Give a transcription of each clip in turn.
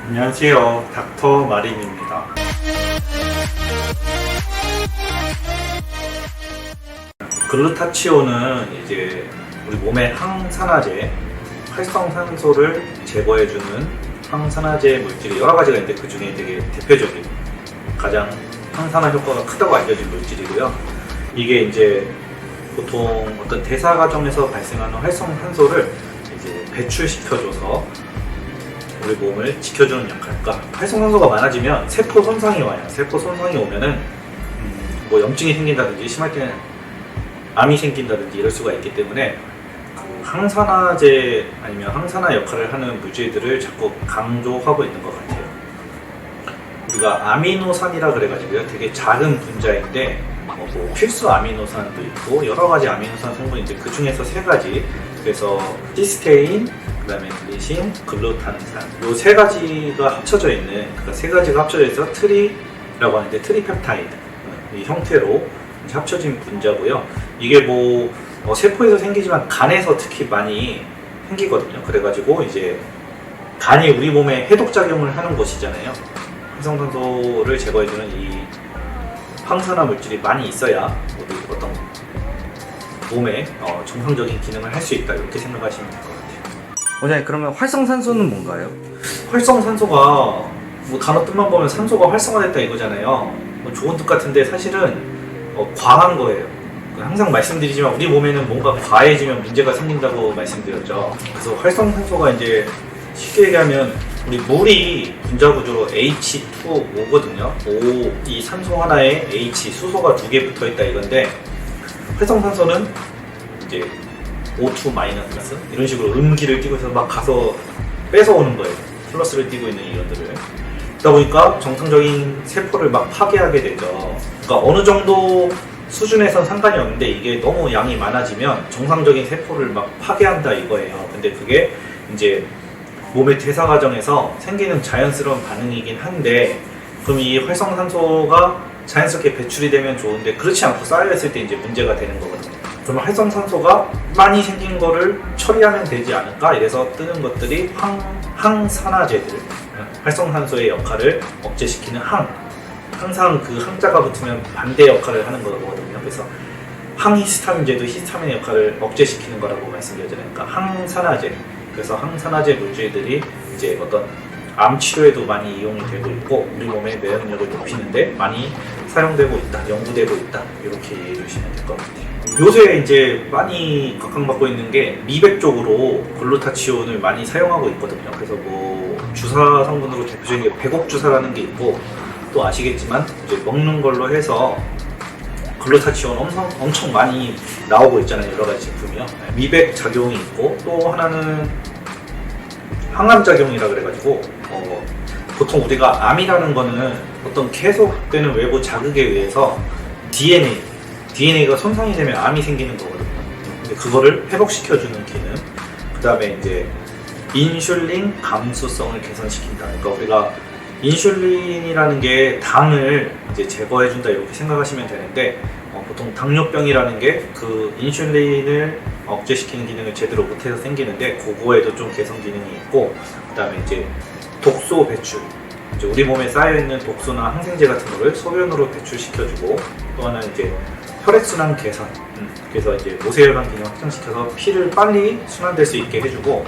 안녕하세요. 닥터 마린입니다. 글루타치온은 이제 우리 몸의 항산화제, 활성산소를 제거해주는 항산화제 물질이 여러 가지가 있는데 그 중에 되게 대표적인 가장 항산화 효과가 크다고 알려진 물질이고요. 이게 이제 보통 어떤 대사 과정에서 발생하는 활성산소를 이제 배출시켜줘서 우리 몸을 지켜주는 역할. 그러니까 활성산소가 많아지면 세포 손상이 와요. 세포 손상이 오면은 뭐 염증이 생긴다든지 심할 때는 암이 생긴다든지 이럴 수가 있기 때문에 그 항산화제 아니면 항산화 역할을 하는 물질들을 자꾸 강조하고 있는 것 같아요. 우리가 아미노산이라 그래가지고요. 되게 작은 분자인데 뭐 필수 아미노산도 있고 여러 가지 아미노산 성분이 있는데 그 중에서 세 가지. 그래서 시스테인, 그다음에 글리신, 글루탄산 이 세 가지가 합쳐져 있는 그러니까 세 가지가 합쳐져 있어서 트리라고 하는데 트리펩타이드 이 형태로 합쳐진 분자고요. 이게 뭐 세포에서 생기지만 간에서 특히 많이 생기거든요. 그래가지고 이제 간이 우리 몸에 해독 작용을 하는 곳이잖아요. 활성산소를 제거해주는 이 항산화 물질이 많이 있어야 우리 어떤 몸에 정상적인 기능을 할 수 있다 이렇게 생각하시면 될 것 같아요. 원장님, 그러면 활성산소는 뭔가요? 활성산소가 뭐 단어 뜻만 보면 산소가 활성화됐다 이거잖아요. 뭐 좋은 뜻 같은데 사실은 과한 거예요. 항상 말씀드리지만 우리 몸에는 뭔가 과해지면 문제가 생긴다고 말씀드렸죠. 그래서 활성산소가 이제 쉽게 얘기하면 우리 물이 분자 구조로 H2O거든요. O, 이 산소 하나에 H, 수소가 두 개 붙어 있다 이건데 활성산소는 이제 O2 마이너스 이런 식으로 음기를 띄고 있어서 막 가서 뺏어오는 거예요. 플러스를 띄고 있는 이온들을. 그러다 보니까 정상적인 세포를 막 파괴하게 되죠. 그러니까 어느 정도 수준에선 상관이 없는데 이게 너무 양이 많아지면 정상적인 세포를 막 파괴한다 이거예요. 근데 그게 이제 몸의 대사 과정에서 생기는 자연스러운 반응이긴 한데 그럼 이 활성산소가 자연스럽게 배출이 되면 좋은데 그렇지 않고 쌓여있을 때 이제 문제가 되는 거거든요. 그러면 활성산소가 많이 생긴 거를 처리하면 되지 않을까? 이래서 뜨는 것들이 항산화제들, 활성산소의 역할을 억제시키는 항상 그 항자가 붙으면 반대 역할을 하는 거거든요. 그래서 항히스타민제도 히스타민의 역할을 억제시키는 거라고 말씀드렸잖아요. 그러니까 항산화제. 그래서 항산화제 물질들이 이제 어떤 암 치료에도 많이 이용이 되고 있고 우리 몸의 면역력을 높이는데 많이 사용되고 있다, 연구되고 있다 이렇게 이해해 주시면 될 것 같아요. 요새 이제 많이 각광받고 있는 게 미백 쪽으로 글루타치온을 많이 사용하고 있거든요. 그래서 뭐 주사 성분으로 대표적인 게 백옥 주사라는 게 있고 또 아시겠지만 이제 먹는 걸로 해서 글루타치온 엄청 많이 나오고 있잖아요. 여러 가지 제품이요. 미백 작용이 있고 또 하나는 항암 작용이라 그래가지고 보통 우리가 암이라는 거는 어떤 계속되는 외부 자극에 의해서 DNA가 손상이 되면 암이 생기는 거거든요. 근데 그거를 회복시켜주는 기능. 그 다음에 이제 인슐린 감수성을 개선시킨다. 그러니까 우리가 인슐린이라는 게 당을 이제 제거해준다 이렇게 생각하시면 되는데 보통 당뇨병이라는 게 그 인슐린을 억제시키는 기능을 제대로 못해서 생기는데 그거에도 좀 개선 기능이 있고 그 다음에 이제 독소 배출 이제 우리 몸에 쌓여있는 독소나 항생제 같은 거를 소변으로 배출시켜주고 또 하나는 이제 혈액순환 개선 그래서 이제 모세혈관 기능 확장시켜서 피를 빨리 순환될 수 있게 해주고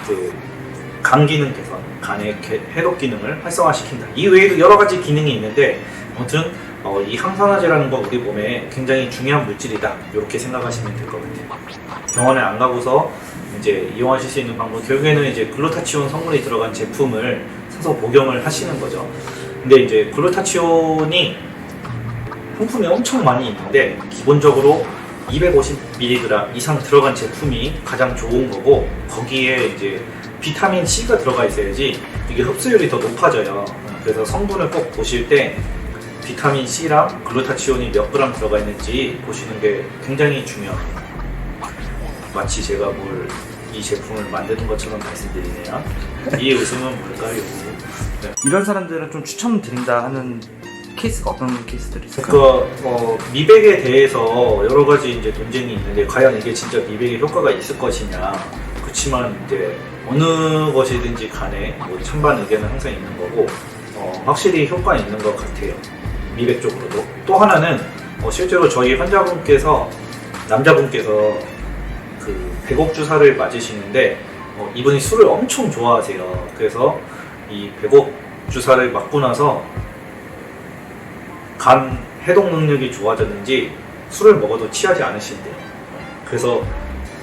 이제 간 기능 개선 간의 해독 기능을 활성화시킨다. 이 외에도 여러 가지 기능이 있는데 아무튼 이 항산화제라는 거 우리 몸에 굉장히 중요한 물질이다 이렇게 생각하시면 될 것 같아요. 병원에 안 가고서 이제 이용하실 수 있는 방법 결국에는 이제 글루타치온 성분이 들어간 제품을 사서 복용을 하시는 거죠. 근데 이제 글루타치온이 상품이 엄청 많이 있는데 기본적으로 250mg 이상 들어간 제품이 가장 좋은 거고 거기에 이제 비타민 C가 들어가 있어야지 이게 흡수율이 더 높아져요. 그래서 성분을 꼭 보실 때 비타민 C랑 글루타치온이 몇 그램 들어가 있는지 보시는 게 굉장히 중요합니다. 마치 제가 이 제품을 만드는 것처럼 말씀드리네요. 이 웃음은 뭘까요? 네. 이런 사람들은 좀 추천드린다 하는 케이스가 어떤 케이스들이 있을까요? 미백에 대해서 여러 가지 이제 논쟁이 있는데 과연 이게 진짜 미백에 효과가 있을 것이냐. 그 그렇지만 이제 어느 것이든지 간에 뭐 찬반 의견은 항상 있는 거고 확실히 효과 있는 것 같아요. 미백 쪽으로도. 또 하나는 실제로 저희 환자분께서 남자분께서 그 백옥 주사를 맞으시는데 이분이 술을 엄청 좋아하세요. 그래서 이 백옥 주사를 맞고 나서 간 해독 능력이 좋아졌는지 술을 먹어도 취하지 않으신대요. 그래서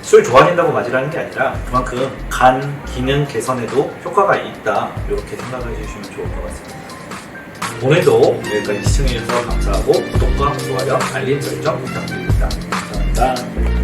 술 좋아진다고 맞으라는 게 아니라 그만큼 간 기능 개선에도 효과가 있다, 이렇게 생각해 주시면 좋을 것 같습니다. 오늘도 여기까지 시청해주셔서 감사하고 구독과 좋아요, 알림 설정 부탁드립니다. 감사합니다.